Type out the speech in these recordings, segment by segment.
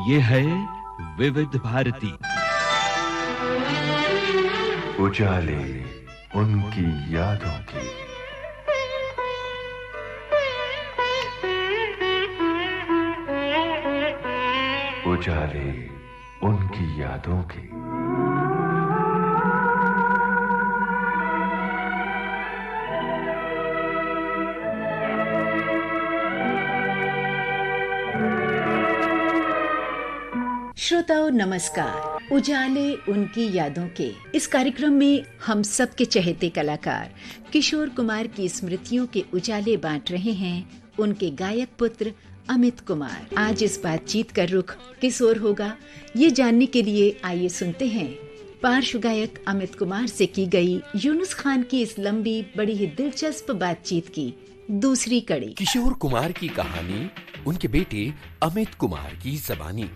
ये है विविध भारती। उजाले उनकी यादों की। उजाले उनकी यादों की। श्रोताओं नमस्कार। उजाले उनकी यादों के इस कार्यक्रम में हम सबके चहेते कलाकार किशोर कुमार की स्मृतियों के उजाले बांट रहे हैं उनके गायक पुत्र अमित कुमार। आज इस बातचीत का रुख किस ओर होगा, ये जानने के लिए आइए सुनते हैं पार्श्व गायक अमित कुमार से की गई यूनुस खान की इस लंबी बड़ी ही दिलचस्प बातचीत की दूसरी कड़ी। किशोर कुमार की कहानी उनके बेटे अमित कुमार की ज़बानी।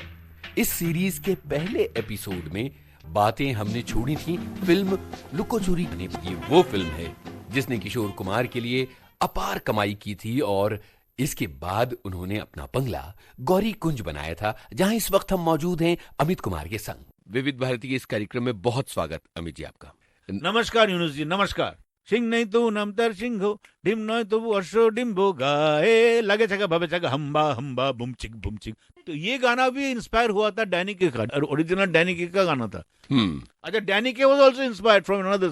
इस सीरीज के पहले एपिसोड में बातें हमने छोड़ी थी फिल्म लुको चोरी करने की। वो फिल्म है जिसने किशोर कुमार के लिए अपार कमाई की थी और इसके बाद उन्होंने अपना बंगला गौरी कुंज बनाया था, जहां इस वक्त हम मौजूद हैं अमित कुमार के संग। विविध भारती के इस कार्यक्रम में बहुत स्वागत अमित जी आपका। नमस्कार यूनुस जी, नमस्कार। सिंह नहीं तो नमतर सिंह हो, डिम नहीं तो वो अर्शो डिम्बो गाए, लगे छगा भवे छगा हम्बा हम्बा बुम चिक बुम चिक। तो ये गाना भी इंस्पायर हुआ था डैनी के का, ओरिजिनल डैनी के का गाना था। अच्छा, डैनी के was also inspired from another.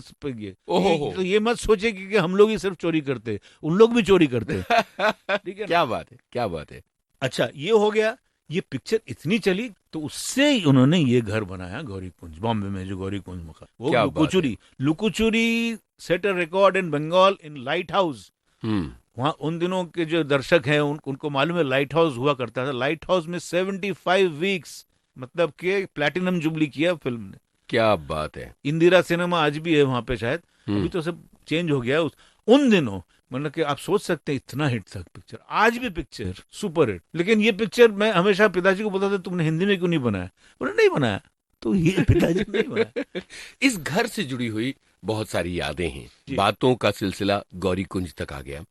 तो ये मत सोचे कि हम लोग ही सिर्फ चोरी करते, उन लोग भी चोरी करते। ठीक है, क्या बात है, क्या बात है। अच्छा, ये हो गया। ये पिक्चर इतनी चली तो उससे ही उन्होंने ये घर बनाया गौरी कुंज, बॉम्बे में जो गौरी कुंज मकान, वो Lukochuri set a record in Bengal in light house. वहां उन दिनों के जो दर्शक हैं उनको मालूम है लाइट हाउस हुआ करता था। लाइट हाउस में 75 वीक्स मतलब के प्लैटिनम जुबली किया फिल्म ने। क्या बात है। इंदिरा सिनेमा आज भी है वहां पे शायद, अभी तो सब चेंज हो गया। उन दिनों मतलब कि आप सोच सकते हैं इतना हिट था पिक्चर। आज भी पिक्चर सुपर हिट। लेकिन ये पिक्चर मैं हमेशा पिताजी को बोलता था तुमने हिंदी में क्यों नहीं बनाया, बोले नहीं बनाया तो ये पिताजी नहीं बनाया। इस घर से जुड़ी हुई बहुत सारी यादें हैं, बातों का सिलसिला गौरी कुंज तक आ गया।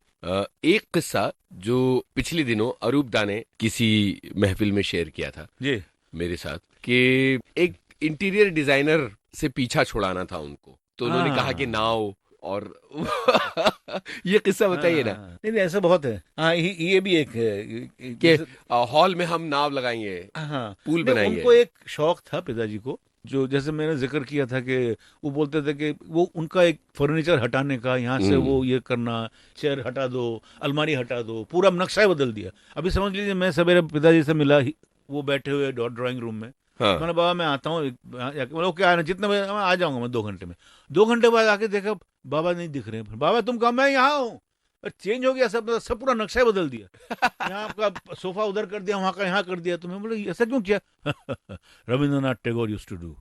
एक किस्सा जो पिछले दिनों अरूप दा ने किसी महफिल में शेयर किया था जी मेरे साथ, कि एक इंटीरियर डिजाइनर से पीछा छुड़ाना था उनको, तो उन्होंने कहा कि नाव और ये किस्सा बताइए ना। नहीं ऐसा बहुत है। हाँ, ये भी एक है कि हॉल में हम नाव लगाएंगे, पूल बनाएंगे। उनको एक शौक था पिताजी को, जो जैसे मैंने जिक्र किया था कि वो बोलते थे कि वो उनका एक फर्नीचर हटाने का, यहाँ से वो ये करना, चेयर हटा दो, अलमारी हटा दो, पूरा नक्शा बदल दिया। अभी समझ लीजिए मैं सवेरे पिताजी से मिला, वो बैठे हुए ड्राइंग रूम में। मैंने बाबा मैं आता हूँ, ओके आना, जितना मैं आ जाऊंगा मैं 2 घंटे में। 2 घंटे बाद आके देखा बाबा नहीं दिख रहे। बाबा तुम कहाँ, मैं यहाँ हूँ। चेंज हो गया सब पूरा नक्शा बदल दिया। यहाँ आपका सोफा उधर कर दिया, वहां का यहाँ कर दिया। तुम्हें बोले ऐसा क्यों किया? Rabindranath Tagore used to do,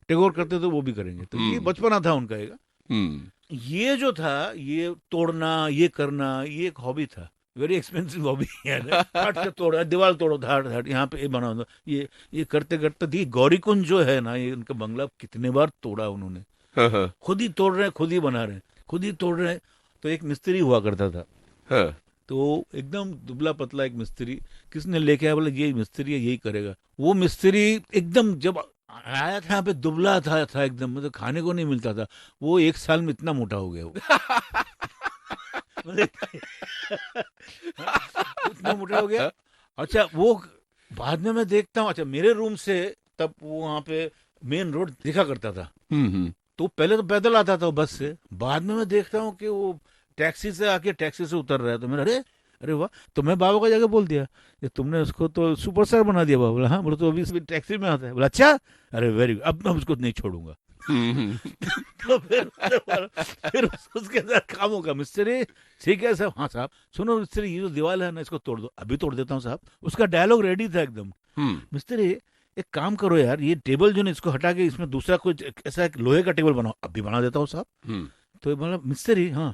Tagore करते तो वो भी करेंगे। तो ये बचपना था उनका एक। ये जो था, ये तोड़ना, ये करना, ये एक हॉबी था, वेरी एक्सपेंसिव हॉबी है। से तोड़ा, दीवार तोड़ो, धाड़ यहाँ पे बना दो, ये करते करते दी गौरी कुंज जो है ना, ये उनका बंगला कितने बार तोड़ा उन्होंने। खुद ही तोड़ रहे हैं, खुद ही बना रहे हैं, खुद ही तोड़ रहे हैं। तो एक मिस्त्री हुआ करता था, तो एकदम दुबला पतला एक मिस्त्री, किसने लेके आया, बोले ये मिस्त्री है, यही करेगा। वो मिस्त्री एकदम जब आया था यहाँ पे दुबला था एकदम, मतलब खाने को नहीं मिलता था। वो 1 साल में इतना मोटा हो गया वो। इतना मोटा हो गया। अच्छा, वो बाद में मैं देखता हूँ, अच्छा मेरे रूम से तब वो वहां पे मेन रोड दिखा करता था। तो पहले तो पैदल आता था बस से, बाद में मैं देखता हूँ कि वो टैक्सी से आके टैक्सी से उतर रहा है। तो मैंने अरे वाह। तो मैं बाबा का जगह बोल दिया कि तुमने उसको तो सुपरस्टार बना दिया। बाबा बोला हाँ, बोले तो अभी टैक्सी में आता है। बोला अच्छा, अरे वेरी गुड, अब मैं उसको नहीं छोड़ूंगा। तो फिर उसके साथ काम होगा। मिस्त्री ठीक है साहब, हाँ साहब सुनो मिस्त्री, ये जो दीवार है ना इसको तोड़ दो। अभी तोड़ देता हूँ साहब। उसका डायलॉग रेडी था एकदम। मिस्त्री एक काम करो यार, ये टेबल जो ना इसको हटा के इसमें दूसरा कुछ ऐसा एक लोहे का टेबल बनाओ। अभी बना देता हूँ साहब। तो मतलब मिस्त्री, हाँ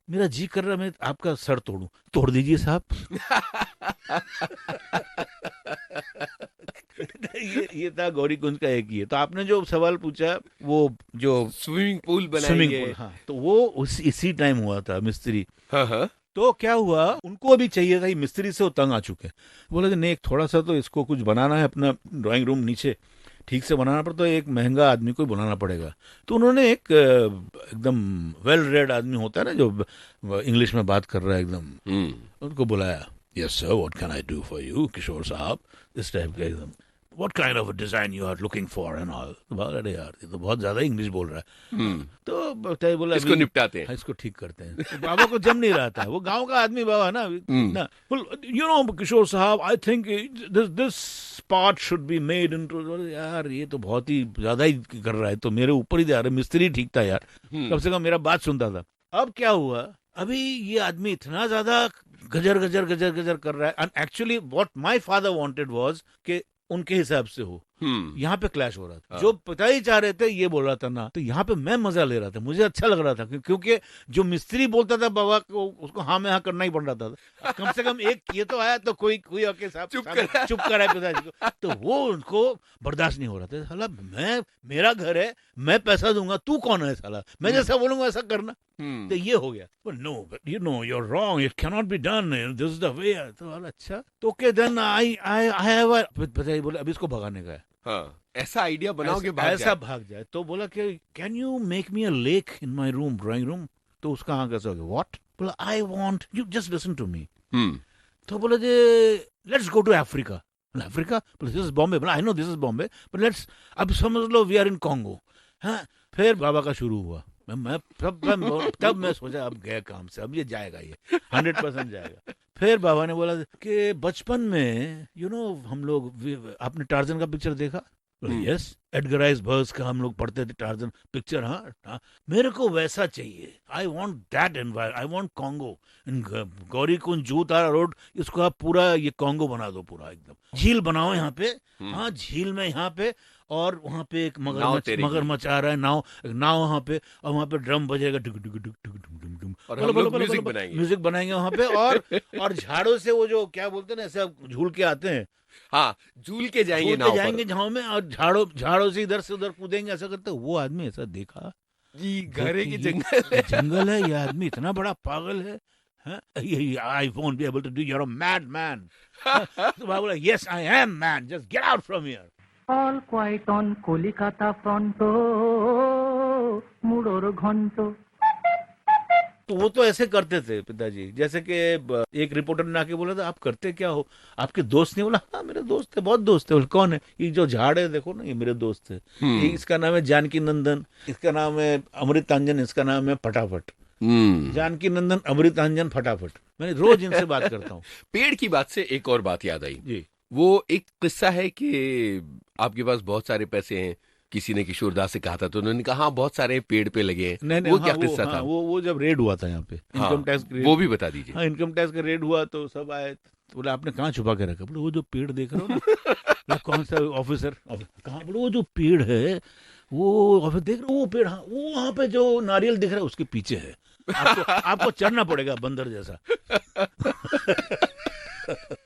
मेरा जी कर रहा मैं आपका सर तोड़ूं। तोड़ दीजिए साहब। ये था गौरी कुंज का एक ही। तो आपने जो सवाल पूछा, वो जो स्विमिंग पूल बनाएंगे, हाँ, तो वो इसी टाइम हुआ था मिस्त्री। तो क्या हुआ, उनको भी चाहिए था, ये मिस्त्री से वो तंग आ चुके हैं। बोले कि नहीं, थोड़ा सा तो इसको कुछ बनाना है, अपना ड्राइंग रूम नीचे ठीक से बनाना पड़ता, तो एक महंगा आदमी को बुलाना पड़ेगा। तो उन्होंने एक एकदम वेल रेड आदमी होता है ना, जो इंग्लिश में बात कर रहा है एकदम, उनको बुलाया। Yes sir, what can I do for you, Kishore साहब, इस टाइप का एकदम, what kind of design you are looking for and all. अरे यार, ये तो बहुत ज्यादा इंग्लिश बोल रहा है। तो बताइए, बोला इसको निपटाते हैं, इसको ठीक करते हैं। तो बाबा को जम नहीं रहा था, वो गांव का आदमी बाबा ना, यू नो किशोर साहब, I think this part should be made into. यार ये तो बहुत ही ज्यादा ही कर रहा है, तो मेरे ऊपर ही जा रहा है। मिस्त्री ठीक था यार, कम से कम मेरा बात सुनता था। अब क्या हुआ, अभी ये आदमी इतना ज्यादा गजर गजर गजर गजर कर रहा है। And actually what my father wanted was कि उनके हिसाब से हो। यहाँ पे क्लैश हो रहा था। जो पिताजी चाह रहे थे ये बोल रहा था ना, तो यहाँ पे मैं मजा ले रहा था, मुझे अच्छा लग रहा था, क्योंकि जो मिस्त्री बोलता था बाबा को, उसको हाँ में हाँ करना ही पड़ रहा था। कम से कम एक ये तो आया तो कोई आके साहब चुप कर है पिताजी को, तो वो उनको बर्दाश्त नहीं हो रहा था। साला मेरा घर है, मैं पैसा दूंगा, तू कौन है साला, मैं जैसा बोलूंगा ऐसा करना। तो ये हो गया। No you know you are wrong, it can not be done, this is the way. तो अच्छा, तो के देन आई हैव, पिताजी बोले अभी इसको भगाने का है। हाँ, ऐसा आइडिया बनाओ कि ऐसा भाग जाए। तो बोला कि can you make me a lake in my room, drawing room. तो उसका हाँ कैसे हो गया, व्हाट? बोला I want you just listen to me. तो बोला जे let's go to Africa. Africa? बोला दिस इज बॉम्बे। बोला I know this is Bombay, but let's, अब समझ लो वी आर इन कॉन्गो। हाँ, फिर बाबा का शुरू हुआ। तब मैं सोचा अब गया काम से, अब ये जाएगा, ये 100% जाएगा। फिर बाबा ने बोला कि बचपन में यू नो हम लोग, आपने टार्जन का पिक्चर देखा? यस, एडगर राइस बर्ग्स का हम लोग पढ़ते थे टार्जन पिक्चर। हाँ, मेरे को वैसा चाहिए, I want that environment, I want Congo. Gauri Kunj जूतारा रोड, इसको आप पूरा ये कॉन्गो बना दो, पूरा एकदम झील बनाओ यहाँ पे। हाँ, झील में यहाँ पे, और वहाँ पे एक मगरमच्छ आ रहा है, नाव वहाँ पे, और वहाँ पे ड्रम बजेगा, म्यूजिक बनाएंगे वहाँ पे, और झाड़ों से वो जो क्या बोलते हैं ना, ऐसा झूल के आते हैं। हाँ, झूल के जाएंगे झाड़ों में, और झाड़ों से इधर से उधर कूदेंगे, ऐसा करते। वो आदमी ऐसा देखा, ये घरे की जंगल है, ये आदमी इतना बड़ा पागल है। I won't be able to do, you're a madman. So I was like, yes, I am man. Just get out from here. All quiet on Kolkata front, मुड़ोर घंटो। तो वो तो ऐसे करते थे पिताजी, जैसे कि एक रिपोर्टर ने आके बोला था आप करते क्या हो, आपके दोस्त ने बोला हाँ मेरे दोस्त थे, बहुत दोस्त थे। कौन है? ये जो झाड़ है देखो ना, ये मेरे दोस्त थे। इसका नाम है जानकी नंदन, इसका नाम है अमृतांजन, इसका नाम है फटाफट। जानकी नंदन, अमृतांजन, फटाफट। मैं रोज इनसे बात करता हूँ। पेड़ की बात से एक और बात याद आई जी। वो एक किस्सा है कि आपके पास बहुत सारे पैसे हैं, किसी ने किशोर दा से कहा था, तो उन्होंने कहा हाँ बहुत सारे पेड़ पे लगे हैं। नहीं, वो क्या किस्सा था? वो जब रेड हुआ था यहाँ पे, इनकम टैक्स, वो भी बता दीजिए। हाँ, इनकम टैक्स का रेड हुआ तो सब आए, तो बोला आपने कहाँ छुपा के रखा? बोले वो जो पेड़ देख रहे हो ना, कौन सा ऑफिसर कहाँ? बोले वो जो पेड़ है, वो ऑफिस देख रहे हो, वो पेड़, हाँ वो वहाँ पे जो नारियल दिख रहा है उसके पीछे है, आपको चढ़ना पड़ेगा बंदर जैसा।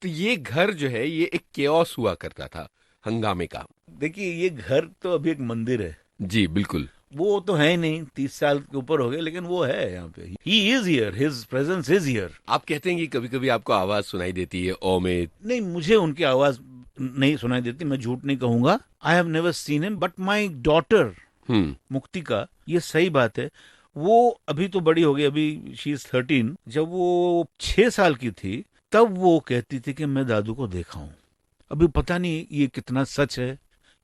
तो ये घर जो है, ये एक केओस हुआ करता था, हंगामे का। देखिए ये घर तो अभी एक मंदिर है जी, बिल्कुल। वो तो है ही नहीं, 30 साल के ऊपर हो गए, लेकिन वो है यहाँ पे। He is here, his presence is here. आप कहते हैं कि कभी कभी आपको आवाज सुनाई देती है ओ में? नहीं, मुझे उनकी आवाज नहीं सुनाई देती, मैं झूठ नहीं कहूंगा। I have never seen him, but my daughter Muktika, ये सही बात है, वो अभी तो बड़ी हो गई, अभी शी इज 13। जब वो 6 साल की थी तब वो कहती थी कि मैं दादू को देखा हूँ। अभी पता नहीं ये कितना सच है,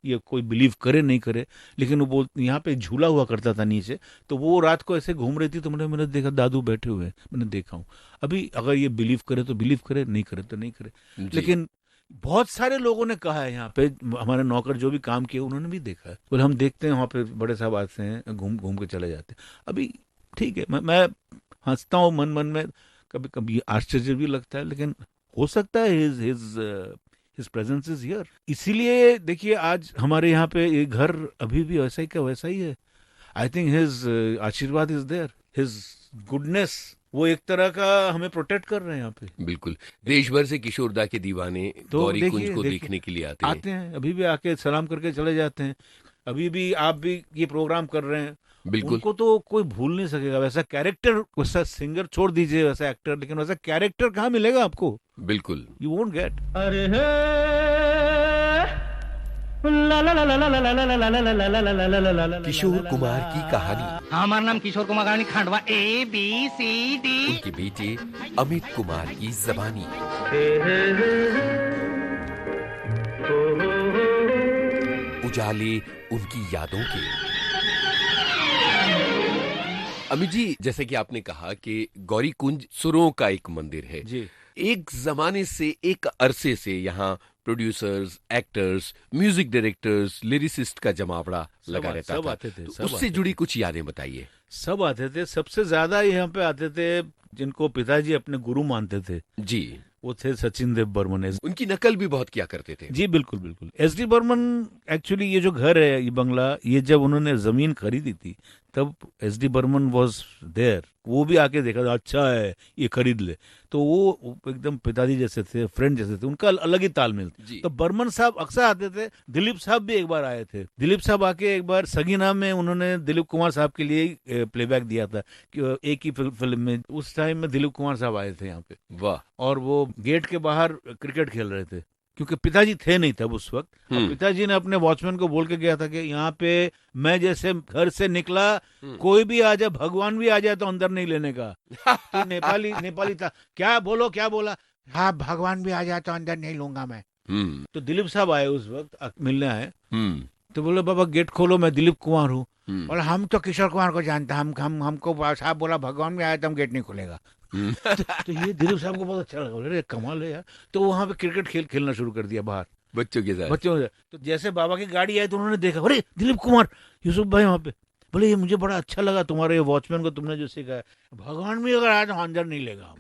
ये कोई बिलीव करे नहीं करे, लेकिन वो बोल, यहाँ पे झूला हुआ करता था नीचे, तो वो रात को ऐसे घूम रही थी, तो मैंने देखा दादू बैठे हुए हैं, मैंने देखा हूँ। अभी अगर ये बिलीव करे तो बिलीव करे, नहीं करे तो नहीं करे। लेकिन बहुत सारे लोगों ने कहा है, यहाँ पे हमारे नौकर जो भी काम किए उन्होंने भी देखा है। बोले हम देखते हैं वहाँ पे बड़े साहब आते हैं, घूम घूम के चले जाते हैं। अभी ठीक है, मैं हंसता हूँ मन मन में, कभी कभी आश्चर्य भी लगता है, लेकिन हो सकता है his presence is here। इसीलिए देखिए आज हमारे यहाँ पे ये घर अभी भी वैसा ही का वैसा ही है। आई थिंक his आशीर्वाद इज देयर, his गुडनेस, वो एक तरह का हमें प्रोटेक्ट कर रहे हैं यहाँ पे। बिल्कुल, देश भर से किशोर दा के दीवाने तो गौरी कुंज को देखने के लिए आते हैं, अभी भी आके सलाम करके चले जाते हैं। अभी भी आप भी ये प्रोग्राम कर रहे हैं बिल्कुल। उनको तो कोई भूल नहीं सकेगा। वैसा कैरेक्टर, वैसा सिंगर छोड़ दीजिए, वैसा एक्टर, लेकिन वैसा कैरेक्टर कहाँ मिलेगा आपको? बिल्कुल। You won't get. अरे हे ला ला ला ला ला ला ला ला ला ला ला ला ला ला ला ला ला ला। किशोर कुमार की कहानी। हमारा नाम किशोर कुमार गानी खांडवा ABCD। उनके बेटे अमित कुमार की जबानी। उजाले उनकी यादों के। अमित जी, जैसे कि आपने कहा कि गौरी कुंज सुरों का एक मंदिर है जी। एक जमाने से, एक अरसे से यहाँ producers, actors, music directors, lyricist का जमावड़ा लगा रहता सब था। आते थे, तो सब उससे आते जुड़ी कुछ यादें बताइए। सब आते थे। सबसे ज्यादा यहाँ पे आते थे जिनको पिताजी अपने गुरु मानते थे, जी। वो थे सचिन देव बर्मन। उनकी नकल भी बहुत किया करते थे। जी बिल्कुल बिल्कुल। SD बर्मन, एक्चुअली ये जो घर है, ये बंगला, ये जब उन्होंने जमीन खरीदी थी तब SD बर्मन वाज देयर। वो भी आके देखा था, अच्छा है ये खरीद ले। तो वो एकदम पिताजी जैसे थे, फ्रेंड जैसे थे, उनका अलग ही तालमेल जी। तो बर्मन साहब अक्सर आते थे। दिलीप साहब भी एक बार आए थे। दिलीप साहब आके एक बार सगीना में उन्होंने दिलीप कुमार साहब के लिए प्लेबैक दिया था कि एक ही फिल्म में। उस टाइम में दिलीप कुमार साहब आए थे यहाँ पे, वाह। और वो गेट के बाहर क्रिकेट खेल रहे थे, क्योंकि पिताजी थे नहीं तब उस वक्त। और पिताजी ने अपने वॉचमैन को बोल के गया था कि यहाँ पे मैं जैसे घर से निकला, कोई भी आ जाए, भगवान भी आ जाए तो अंदर नहीं लेने का। तो नेपाली था। क्या बोला? हाँ, भगवान भी आ जाए तो अंदर नहीं लूंगा मैं। तो दिलीप साहब आए उस वक्त, मिलने आए। तो बोले, बाबा गेट खोलो, मैं दिलीप कुमार हूँ। और हम तो किशोर कुमार को जानते हैं, हमको साहब बोला भगवान भी आया तो हम गेट नहीं खोलेगा। तो ये दिलीप साहब को बहुत अच्छा लगा। बोले, कमाल है यार। तो वहां पे क्रिकेट खेलना शुरू कर दिया बाहर बच्चों के साथ। तो जैसे बाबा की गाड़ी आई तो उन्होंने देखा, अरे दिलीप कुमार, यूसुफ भाई वहां पे। बोले, ये मुझे बड़ा अच्छा लगा तुम्हारे ये वॉचमैन को तुमने जो सिखाया, भगवान भी अगर आया तो अंदर नहीं लेगा हम।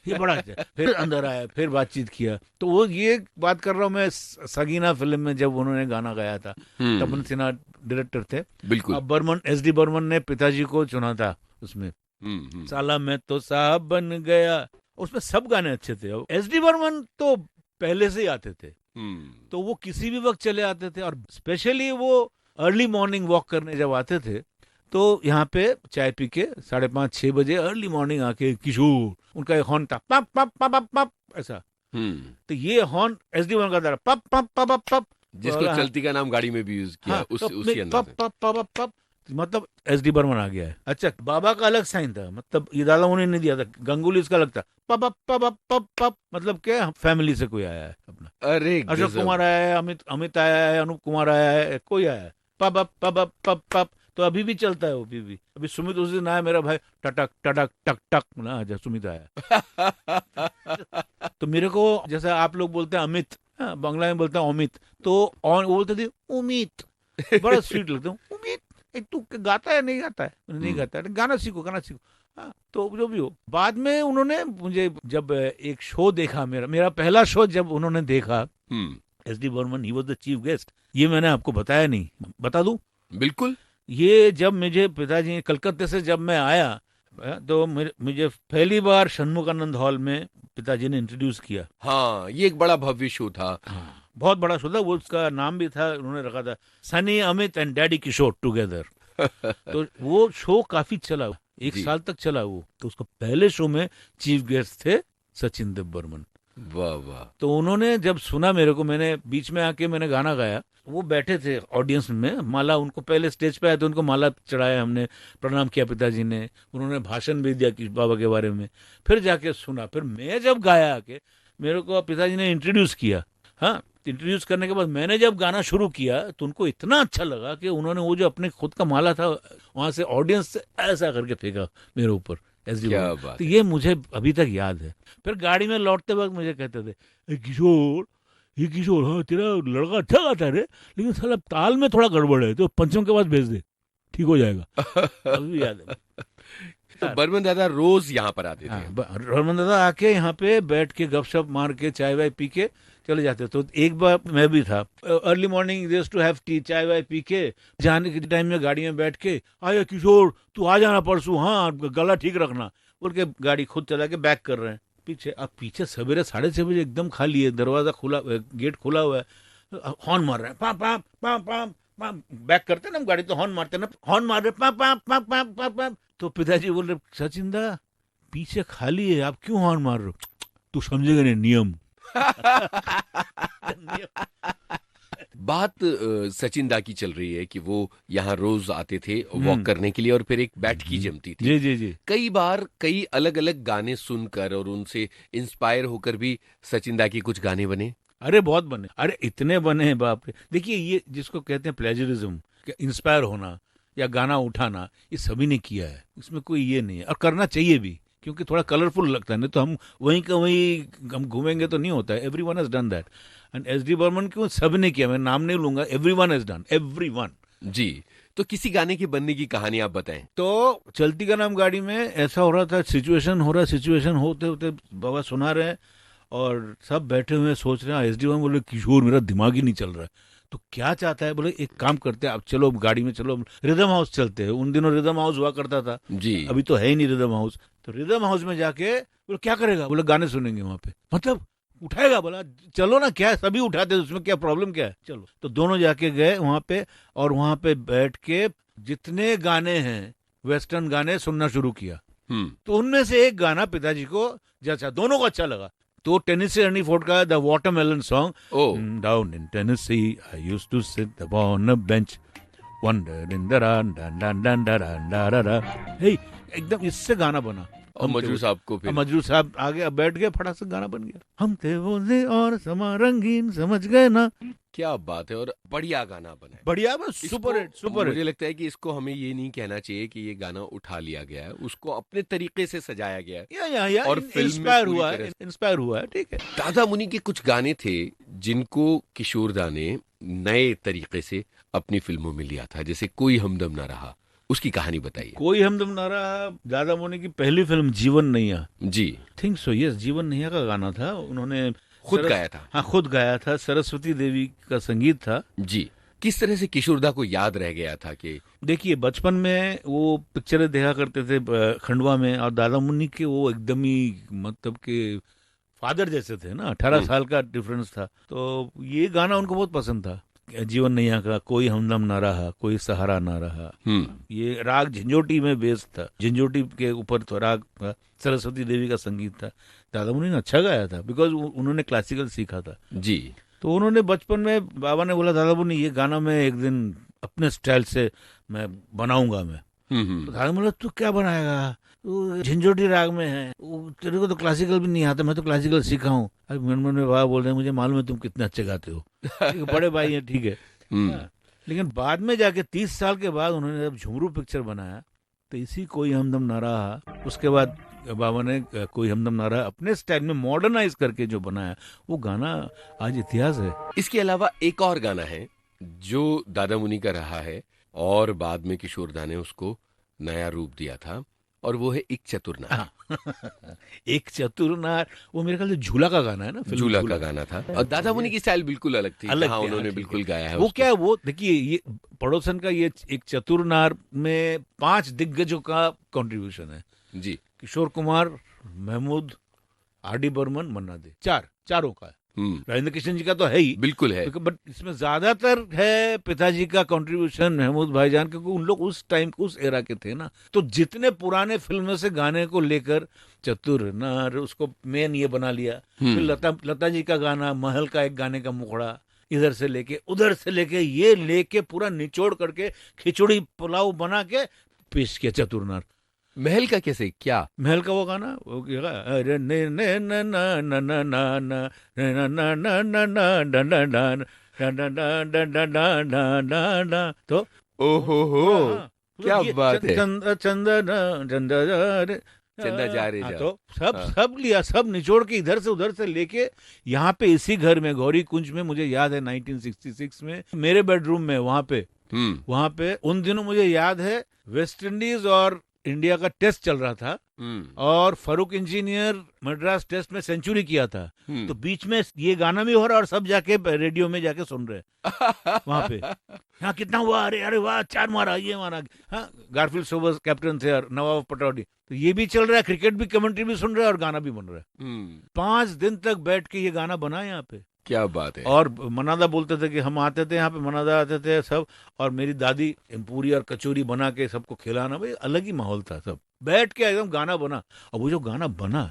ये बड़ा अच्छा। फिर अंदर आया, फिर बातचीत किया। तो वो ये बात कर रहा हूँ मैं, सगीना फिल्म में जब उन्होंने गाना गाया था, तपन सिन्हा डायरेक्टर थे। बिल्कुल। अब SD बर्मन ने पिताजी को चुना था उसमें। साला मैं तो साहब बन गया, उसमें सब गाने अच्छे थे। SD बर्मन तो पहले से ही आते थे, तो वो किसी भी वक्त चले आते थे। और स्पेशली वो अर्ली मॉर्निंग वॉक करने जब आते थे तो यहाँ पे चाय पी के 5:30-6 बजे अर्ली मॉर्निंग आके, किशोर, उनका एक हॉर्न था, पप पप पप पप पप, ऐसा। तो ये हॉर्न SD बर्मन का था, पप पप पप पप, जिसको चलती का नाम गाड़ी में भी यूज किया। हाँ, उसी अंदाज पप पप पप पप, मतलब SD बर्मन आ गया है। अच्छा, बाबा का अलग साइन था, मतलब ये दादा उन्हें नहीं दिया था, गंगुली इसका अलग था, पप पप पप पप पप, मतलब क्या फैमिली से कोई आया है अपना। अरे अशोक कुमार आया है, अमित आया है, अनूप कुमार आया है, कोई आया है, पप पप पप पप पप। तो अभी भी चलता है वो, अभी सुमित उस दिन आया मेरा भाई, टटक टटक टक टक ना, सुमित आया। तो मेरे को, जैसा आप लोग बोलते हैं अमित, बांग्ला में बोलते हैं अमित, तो वो बोलते थे उमित, बड़ा स्वीट लगता है, उमित तू गाता है? नहीं गाता है, नहीं गाता है, गाना सीखो। हाँ, तो जो भी हो। बाद में उन्होंने मुझे जब एक शो देखा, मेरा पहला शो जब उन्होंने देखा, SD Burman, he was the chief guest. ये मैंने आपको बताया नहीं, बता दूं? बिल्कुल। ये जब मुझे पिताजी कलकत्ते से जब मैं आया, तो मुझे पहली बार षणमुखानंद हॉल में पिताजी ने इंट्रोड्यूस किया। हाँ, ये एक बड़ा भव्य शो था। हाँ, बहुत बड़ा शो था। वो उसका नाम भी था, उन्होंने रखा था Sunny Amit and daddy Kishore together. तो वो शो काफी चला, 1 साल तक चला वो। तो उसका पहले शो में चीफ गेस्ट थे सचिन देव बर्मन। वाह वाह। तो उन्होंने जब सुना मेरे को, मैंने बीच में आके मैंने गाना गाया, वो बैठे थे ऑडियंस में, माला, उनको पहले स्टेज पे आए तो उनको माला चढ़ाया हमने, प्रणाम किया पिताजी ने, उन्होंने भाषण भी दिया कि बाबा के बारे में। फिर जाके सुना, फिर मैं जब गाया आके, मेरे को पिताजी ने इंट्रोड्यूस किया। हाँ, इंट्रोड्यूस करने के बाद मैंने जब गाना शुरू किया तो उनको इतना अच्छा लगा कि उन्होंने वो जो अपने खुद का माला था वहां से ऑडियंस से ऐसा करके फेंका मेरे ऊपर। क्या बात। तो ये मुझे अभी तक याद है। फिर गाड़ी में लौटते वक्त मुझे कहते थे, किशोर, ये किशोर, हाँ तेरा लड़का अच्छा गाता है रे, लेकिन साला ताल में थोड़ा गड़बड़ है, तो पंचम के बाद भेज दे, ठीक हो जाएगा। अभी याद है। तो बर्मन दादा रोज यहाँ पर आते थे। बर्मन दादा आके यहाँ पे बैठ के गपशप मार के चाय वाय पी के चले जाते। तो एक बार मैं भी था, early morning there to have tea, चाय वाय पी के जाने के टाइम में गाड़ी में बैठ के, आया किशोर तू आ जाना परसों, हाँ गला ठीक रखना, बोल के गाड़ी खुद चला के बैक कर रहे हैं पीछे। अब पीछे सवेरे 6:30 बजे एकदम खाली है, दरवाजा खुला, गेट खुला हुआ है, हॉर्न मार रहे हैं, palm palm palm palm, back करते ना हम गाड़ी तो हॉर्न मारते ना, हॉर्न मार रहे पाप पाप पाप पाप पाप पाप। तो पिताजी बोल रहे सचिन दा पीछे खाली है, आप क्यों हॉर्न मार रहे हो? तू समझेगा नहीं नियम। बात सचिन दा की चल रही है कि वो यहाँ रोज आते थे वॉक करने के लिए और फिर एक बैठकी जमती थी। जी जी जी। कई बार कई अलग अलग गाने सुनकर और उनसे इंस्पायर होकर भी सचिन दा के कुछ गाने बने। अरे बहुत बने, अरे इतने बने हैं बाप रे। देखिए ये जिसको कहते हैं प्लेजरिज्म, इंस्पायर होना या गाना उठाना, ये सभी ने किया है, इसमें कोई ये नहीं है और करना चाहिए भी, क्योंकि थोड़ा कलरफुल लगता है। नहीं तो हम वहीं का वहीं हम घूमेंगे तो नहीं होता है। Everyone has done that and S D. Burman क्यों सब ने किया, मैं नाम नहीं लूंगा, एवरीवन हैज डन, एवरीवन। जी, तो किसी गाने के बनने की कहानी आप बताएं। तो चलती का नाम गाड़ी में ऐसा हो रहा था, सिचुएशन हो रहा, सिचुएशन होते होते बाबा सुना रहे हैं और सब बैठे हुए सोच रहे हैं। एस.डी. बर्मन बोले किशोर मेरा दिमाग ही नहीं चल रहा है, तो क्या चाहता है? बोले एक काम करते हैं, अब चलो गाड़ी में चलो रिदम हाउस चलते हैं। उन दिनों रिदम हाउस हुआ करता था जी, अभी तो है ही नहीं रिदम हाउस। तो रिदम हाउस में जाके बोले क्या करेगा? बोले गाने सुनेंगे वहां पे। मतलब उठाएगा? बोला चलो ना, क्या सभी उठाते, उसमें क्या प्रॉब्लम क्या है, चलो। तो दोनों जाके गए वहां पे और वहां पे बैठ के जितने गाने हैं वेस्टर्न गाने सुनना शुरू किया। तो उनमें से एक गाना पिताजी को जैसा दोनों को अच्छा लगा, तो टेनेसी अर्नी फोर्ड का the watermelon song, down in Tennessee I used to sit upon a bench wonder in the run done done done done done, हे एकदम इससे गाना बना। और मजरू साहब को फिर मजरू साहब आगे बैठ गए, फटाक से गाना बन गया। हम थे वो से और समा रंगीन, समझ गए ना। क्या बात है, और बढ़िया गाना बना है, बढ़िया, बस सुपर हिट, सुपर हिट। मुझे लगता है कि इसको हमें ये नहीं कहना चाहिए कि ये गाना उठा लिया गया है, उसको अपने तरीके से सजाया गया है या और फिल्म इंस्पायर हुआ है, ठीक है। दादा मुनि के कुछ गाने थे जिनको किशोर दा ने नए तरीके से अपनी फिल्मों में लिया था, जैसे कोई हमदम ना रहा, उसकी कहानी बताइए। कोई हमदम ना रहा दादा मुनि की पहली फिल्म जीवन नैया। जी, थिंक सो, यस, जीवन नैया का गाना था, उन्होंने खुद गाया था। हाँ, खुद गाया था, सरस्वती देवी का संगीत था। जी, किस तरह से किशोरदा को याद रह गया था कि देखिए बचपन में वो पिक्चरें देखा करते थे खंडवा में, और दादा मुन्नी के वो एकदम ही मतलब के फादर जैसे थे ना, 18 साल का डिफरेंस था। तो ये गाना उनको बहुत पसंद था, जीवन नैया का कोई हमदम ना रहा, कोई सहारा ना रहा। ये राग झंझोटी में बेस्ड था, झंझोटी के ऊपर तो राग था, सरस्वती देवी का संगीत था। दादा मुन्नी ने अच्छा गाया था बिकॉज उन्होंने क्लासिकल सीखा था। जी, तो उन्होंने बचपन में बाबा ने बोला दादा मुन्नी ये गाना मैं एक दिन अपने स्टाइल से मैं बनाऊंगा मैं। तो दादा बोला तू क्या बनाएगा, तू झंझोटी राग में है, तेरे को तो क्लासिकल भी नहीं आता, मैं तो क्लासिकल सीखा हूँ। अभी मन में बाबा बोल रहे हैं मुझे मालूम है तुम कितने अच्छे गाते हो, बड़े भाई हैं, ठीक है। लेकिन बाद में जाके 30 साल के बाद उन्होंने जब झुमरू पिक्चर बनाया तो इसी कोई हमदम ना रहा, उसके बाद बाबा ने कोई हमदम ना रहा अपने स्टाइल में मॉडर्नाइज करके जो बनाया, वो गाना आज इतिहास है। इसके अलावा एक और गाना है जो दादा मुनि का रहा है और बाद में किशोरदा ने उसको नया रूप दिया था, और वो है एक चतुरनार। एक चतुरनार, वो मेरे ख्याल से झूला का गाना है ना, झूला का गाना था, और दादा मुनि की स्टाइल बिल्कुल अलग थी, हाँ, उन्होंने बिल्कुल गाया है। वो क्या है, वो देखिए ये पड़ोसन का ये एक चतुरनार में 5 दिग्गजों का कंट्रीब्यूशन है जी, किशोर कुमार, महमूद, आर.डी. बर्मन, मन्ना डे, चारों का। राजेंद्र कृष्ण जी का तो है ही, बिल्कुल है, बट इसमें ज्यादातर है पिताजी का कंट्रीब्यूशन, महमूद भाईजान, क्योंकि उन लोग उस टाइम उस एरा के थे ना। तो जितने पुराने फिल्मों से गाने को लेकर चतुरनार उसको मेन ये बना लिया। फिर लता जी का गाना, महल का एक गाने का मुखड़ा, इधर से लेके उधर से लेके ये लेके पूरा निचोड़ करके खिचड़ी पुलाव बना के पेश किया चतुरनार। महल का कैसे, क्या महल का वो गाना, वो अरे ने ने न न न न न न न, तो ओहो क्या बात है, चंदा जा रे जा। तो सब लिया, सब निचोड़ के इधर से उधर से लेके यहाँ पे इसी घर में गौरी कुंज में, मुझे याद है 1966 में मेरे बेडरूम में, वहां पे उन दिनों मुझे याद है वेस्ट इंडीज और इंडिया का टेस्ट चल रहा था, और फारूक इंजीनियर मद्रास टेस्ट में सेंचुरी किया था। तो बीच में ये गाना भी हो रहा और सब जाके रेडियो में जाके सुन रहे वहां पे, हाँ कितना हुआ, अरे अरे वाह 4 मारा, ये मारा। हाँ, गारफील्ड सोबर्स कैप्टन थे और नवाब पटौडी, तो ये भी चल रहा है, क्रिकेट भी कमेंट्री भी सुन रहे हैं और गाना भी बन रहा है। 5 दिन तक बैठ के ये गाना बना यहाँ पे, क्या बात है। और मनादा बोलते थे कि हम आते थे यहाँ पे, मनादा आते थे सब, और मेरी दादी पूरी और कचौरी बना के सबको खिलाना, भाई अलग ही माहौल था। सब बैठ के एकदम गाना बना, और वो जो गाना बना,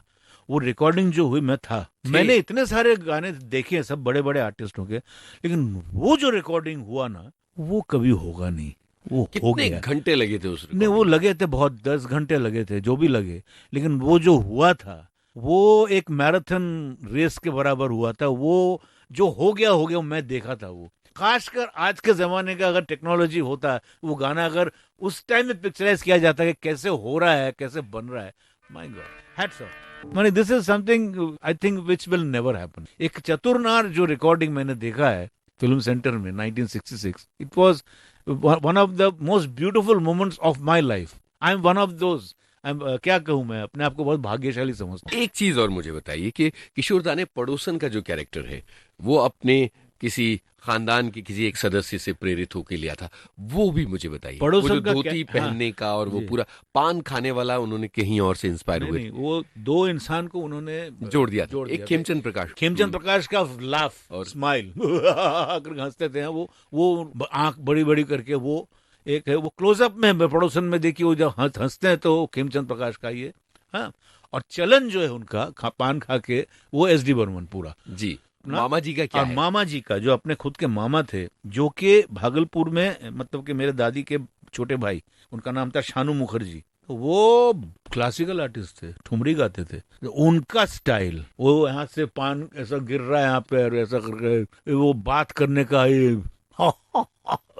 वो रिकॉर्डिंग जो हुई, मैं था, मैंने इतने सारे गाने देखे हैं सब बड़े बड़े आर्टिस्टों के, लेकिन वो जो रिकॉर्डिंग हुआ ना, वो कभी होगा नहीं। वो हो कितने गया। घंटे लगे थे उस नहीं, वो लगे थे बहुत, 10 घंटे लगे थे, जो भी लगे, लेकिन वो जो हुआ था वो एक मैराथन रेस के बराबर हुआ था। वो जो हो गया, मैं देखा था वो। खासकर आज के जमाने का अगर टेक्नोलॉजी होता, वो गाना अगर उस टाइम में पिक्चराइज किया जाता कि कैसे हो रहा है, कैसे बन रहा है, माय गॉड, हैट्स ऑफ। माने this is something I think which will never happen. एक चतुरनार जो रिकॉर्डिंग मैंने देखा है फिल्म सेंटर में 1966, it was one of the most beautiful moments of my life. I am one of those. क्या कहूँ, मैं अपने आप को बहुत भाग्यशाली समझता हूँ। एक चीज और मुझे बताइए कि किशोर दा ने पड़ोसन का जो कैरेक्टर है, वो अपने किसी खानदान के किसी एक सदस्य से प्रेरित होकर लिया था, वो भी मुझे बताइए। पड़ोसन वो जो का धोती पहनने का और वो पूरा पान खाने वाला, उन्होंने कहीं और से इंस्पायर हुए नहीं, वो दो इंसान को उन्होंने जोड़ दिया था। एक खेमचंद प्रकाश का लाफ और स्माइल अगर हंसते थे वो आंख बड़ी बड़ी करके, वो एक है, वो क्लोजअप में पड़ोसन में देखिए, वो जब हंसते हैं तो खेमचंद प्रकाश का ये। हाँ, और चलन जो है उनका पान खा के, वो SD बर्मन पूरा जी। मामा जी का क्या और है? मामा जी का, जो अपने खुद के मामा थे, जो कि भागलपुर में, मतलब कि मेरे दादी के छोटे भाई, उनका नाम था शानू मुखर्जी। वो क्लासिकल आर्टिस्ट थे, ठुमरी गाते थे। उनका स्टाइल, वो यहाँ से पान ऐसा गिर रहा है यहाँ पे, और ऐसा करके वो बात करने का, ये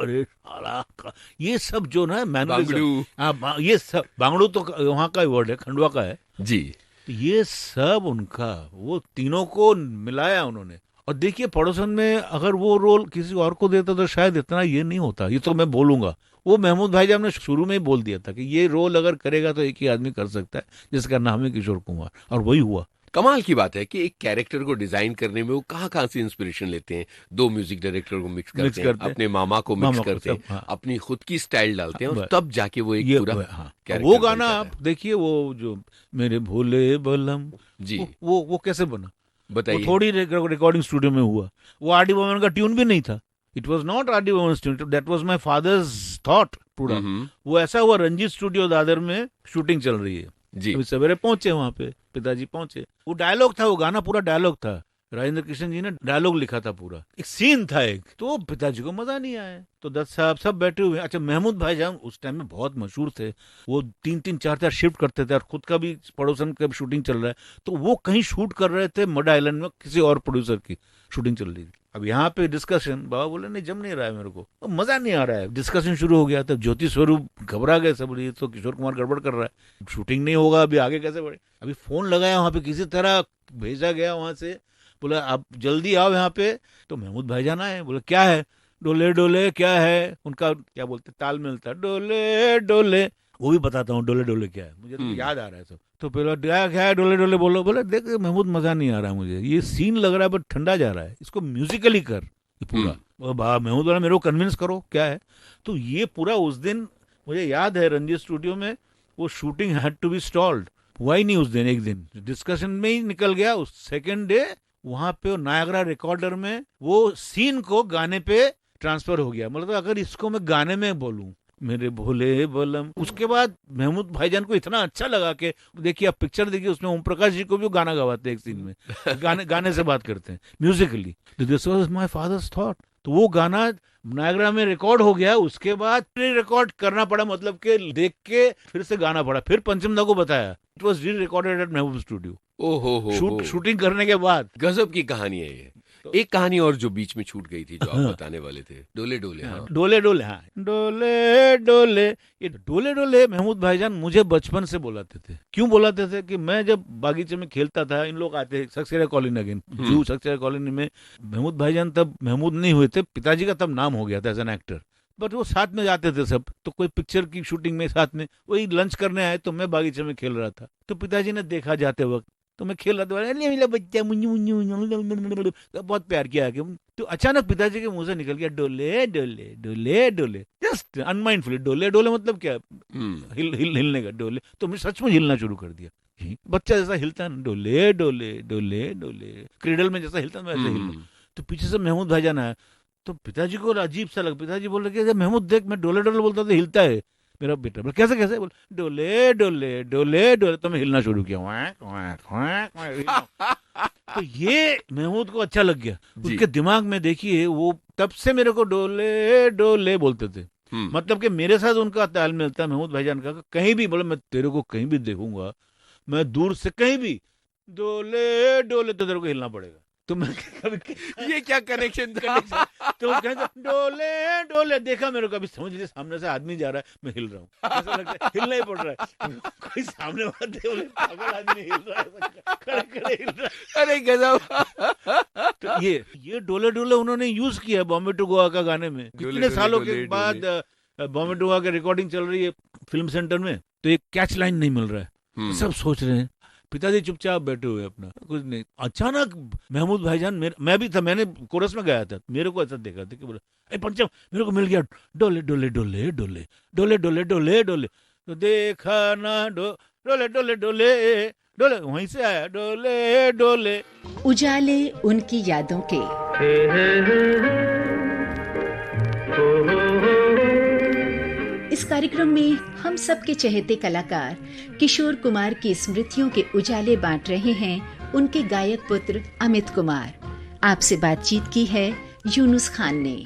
अरे साला ये सब जो ना मैनरिज्म, ये सब बांगड़ू तो वहाँ का वर्ड है, खंडवा का है जी। ये सब उनका, वो तीनों को मिलाया उन्होंने। और देखिए, पड़ोसन में अगर वो रोल किसी और को देता तो शायद इतना ये नहीं होता। ये तो मैं बोलूंगा, वो महमूद भाईजान ने शुरू में ही बोल दिया था कि ये रोल अगर करेगा तो एक ही आदमी कर सकता है, जिसका नाम है किशोर कुमार, और वही हुआ। कमाल की बात है कि एक कैरेक्टर को डिजाइन करने में वो कहाँ से इंस्पिरेशन लेते हैं। दो म्यूजिक डायरेक्टर को मिक्स करते हैं, अपने मामा को मिक्स करते हैं, हाँ। अपनी खुद की स्टाइल डालते हैं, और तब जाके वो एक पूरा कैरेक्टर। वो गाना आप देखिए, वो जो मेरे भोले बलम जी, वो कैसे बना बताइए। थोड़ी रिकॉर्डिंग स्टूडियो में हुआ। वो R.D. बर्मन का ट्यून भी नहीं था। It was not R.D. Burman tune, that was my father's thought पूरा। वो ऐसा हुआ, रंजीत स्टूडियो दादर में शूटिंग चल रही है जी। अभी सवेरे पहुंचे वहां पे, पिताजी पहुंचे, वो डायलॉग था, वो गाना पूरा डायलॉग था, राजेंद्र कृष्ण जी ने डायलॉग लिखा था, पूरा एक सीन था एक। तो पिताजी को मजा नहीं आया, तो दत्त साहब सब बैठे हुए। अच्छा, महमूद भाईजान उस टाइम में बहुत मशहूर थे, वो 3-3, 4-4 शिफ्ट करते थे, और खुद का भी पड़ोसन का शूटिंग चल रहा है, तो वो कहीं शूट कर रहे थे मड आइलैंड में, किसी और प्रोड्यूसर की शूटिंग चल रही थी। अब यहाँ पे डिस्कशन, बाबा बोले नहीं जम नहीं रहा है मेरे को, मजा नहीं आ रहा है। डिस्कशन शुरू हो गया, तब ज्योति स्वरूप घबरा गए सब, ये तो किशोर कुमार गड़बड़ कर रहा है, शूटिंग नहीं होगा, अभी आगे कैसे बढ़े। अभी फोन लगाया वहां पे, किसी तरह भेजा गया वहां से, बोला आप जल्दी आओ यहाँ पे। तो महमूद भाईजान आए, बोले क्या है, डोले डोले क्या है, उनका क्या बोलते ताल मिलता है, डोले डोले, वो भी बताता हूँ डोले डोले क्या है, मुझे तो याद आ रहा है सब। तो पहले क्या है डोले डोले बोलो, बोले देख महमूद मजा नहीं आ रहा है मुझे, ये सीन लग रहा है बट ठंडा जा रहा है, इसको म्यूजिकली कर ये पूरा। महमूद बोला मेरे को कन्विंस करो क्या है। तो ये पूरा उस दिन मुझे याद है, रंजीत स्टूडियो में वो shooting had to be stalled, हुआ ही नहीं उस दिन। एक दिन डिस्कशन में ही निकल गया। उस सेकेंड डे वहां पे नायग्रा रिकॉर्डर में वो सीन को गाने पे ट्रांसफर हो गया। मतलब अगर इसको मैं गाने में बोलूं, मेरे भोले बलम, उसके बाद महमूद भाईजान को इतना अच्छा लगा कि देखिए आप पिक्चर देखिए, उसमें ओम प्रकाश जी को भी गाना गवाते हैं एक सीन में, गाने से बात करते हैं Musically. This was my father's thought. तो वो गाना नायग्रा में रिकॉर्ड हो गया, उसके बाद री रिकॉर्ड करना पड़ा, मतलब के देख के फिर से गाना पड़ा। फिर पंचम दा को बताया, इट वाज री recorded at Mehboob studio. Shooting करने के बाद। गजब की कहानी है ये। तो एक कहानी और जो बीच में छूट गई थी, जो आप बताने वाले थे, डोले डोले। हाँ, डोले डोले, हाँ डोले डोले, ये डोले डोले महमूद भाईजान मुझे बचपन से बोलाते थे। क्यों बोलाते थे कि मैं जब बागीचे में खेलता था, इन लोग आते सक्सेना कॉलोनी अगेन, जू सक्सेना कॉलोनी में, महमूद भाईजान तब महमूद नहीं हुए थे, पिताजी का तब नाम हो गया था एज एन एक्टर, बट वो साथ में जाते थे सब। तो कोई पिक्चर की शूटिंग में साथ में, वही लंच करने आए तो मैं बागीचे में खेल रहा था, तो पिताजी ने देखा जाते वक्त, तो मैं खेल रहा था, बच्चा बहुत प्यार किया। तो अचानक पिताजी के मुंह से निकल गया डोले डोले डोले डोले, जस्ट अनमाइंडफुली डोले डोले, मतलब क्या हिलने का डोले। तो मैं सच में हिलना शुरू कर दिया, बच्चा जैसा हिलता है, डोले डोले डोले डोले, क्रीडल में जैसा हिलता है वैसे हिलना। तो पीछे से महमूद भाईजान आया, तो पिताजी को अजीब सा लगा। पिताजी बोल रहे कि महमूद देख, मैं डोले डोले बोलता था, हिलता है मेरा बेटा। बोले कैसे कैसे? बोल डोले डोले डोले डोले। तो मैं हिलना शुरू किया, वैक वैक वैक वैक। तो ये महमूद को अच्छा लग गया। उसके दिमाग में देखिए, वो तब से मेरे को डोले डोले बोलते थे। मतलब कि मेरे साथ उनका तालमेल था महमूद भाईजान का। कहीं भी बोले मैं तेरे को कहीं भी देखूंगा, मैं दूर से कहीं भी डोले डोले तो तेरे को हिलना पड़ेगा। तो मैं कभी ये क्या कनेक्शन था? तो कहता डोले डोले, देखा मेरे को, अभी समझ लीजिए सामने से आदमी जा रहा है, मैं हिल रहा हूँ, ऐसा लगता है हिलना ही पड़ रहा है। कोई सामने वाला बोले पागल आदमी हिल रहा है, खड़े खड़े हिल रहा है। अरे गजब। तो ये डोले डोले उन्होंने यूज किया बॉम्बे टू गोवा का गाने में। कितने सालों के बाद बॉम्बे टू गोवा की रिकॉर्डिंग चल रही है फिल्म सेंटर में, तो एक कैच लाइन नहीं मिल रहा है। सब सोच रहे हैं, पिताजी चुपचाप बैठे हुए अपना, कुछ नहीं। अचानक महमूद भाईजान, मैं भी था, मैंने कोरस में गाया था, मेरे को ऐसा देखा था कि बोला ए पंचम मेरे को मिल गया, डोले डोले डोले डोले डोले डोले डोले डोले, तो देखा ना डोले डोले डोले डोले, वहीं से आया डोले डोले। उजाले उनकी यादों के। इस कार्यक्रम में हम सबके चहेते कलाकार किशोर कुमार की स्मृतियों के उजाले बांट रहे हैं उनके गायक पुत्र अमित कुमार। आपसे बातचीत की है यूनुस खान ने।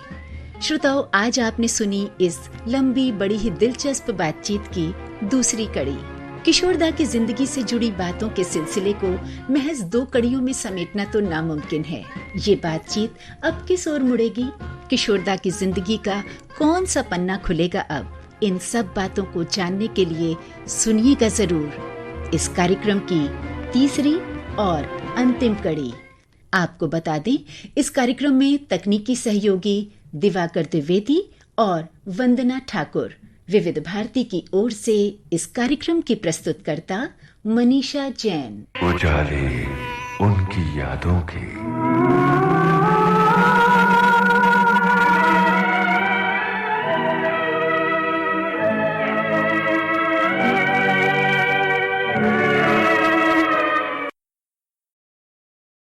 श्रोताओ, आज आपने सुनी इस लंबी बड़ी ही दिलचस्प बातचीत की दूसरी कड़ी। किशोरदा की जिंदगी से जुड़ी बातों के सिलसिले को महज 2 कड़ियों में समेटना तो नामुमकिन है। ये बातचीत अब किस ओर मुड़ेगी? किशोरदा की जिंदगी का कौन सा पन्ना खुलेगा अब? इन सब बातों को जानने के लिए सुनिएगा जरूर इस कार्यक्रम की तीसरी और अंतिम कड़ी। आपको बता दें, इस कार्यक्रम में तकनीकी सहयोगी दिवाकर द्विवेदी और वंदना ठाकुर। विविध भारती की ओर से इस कार्यक्रम की प्रस्तुतकर्ता मनीषा जैन। उजाले उनकी यादों के।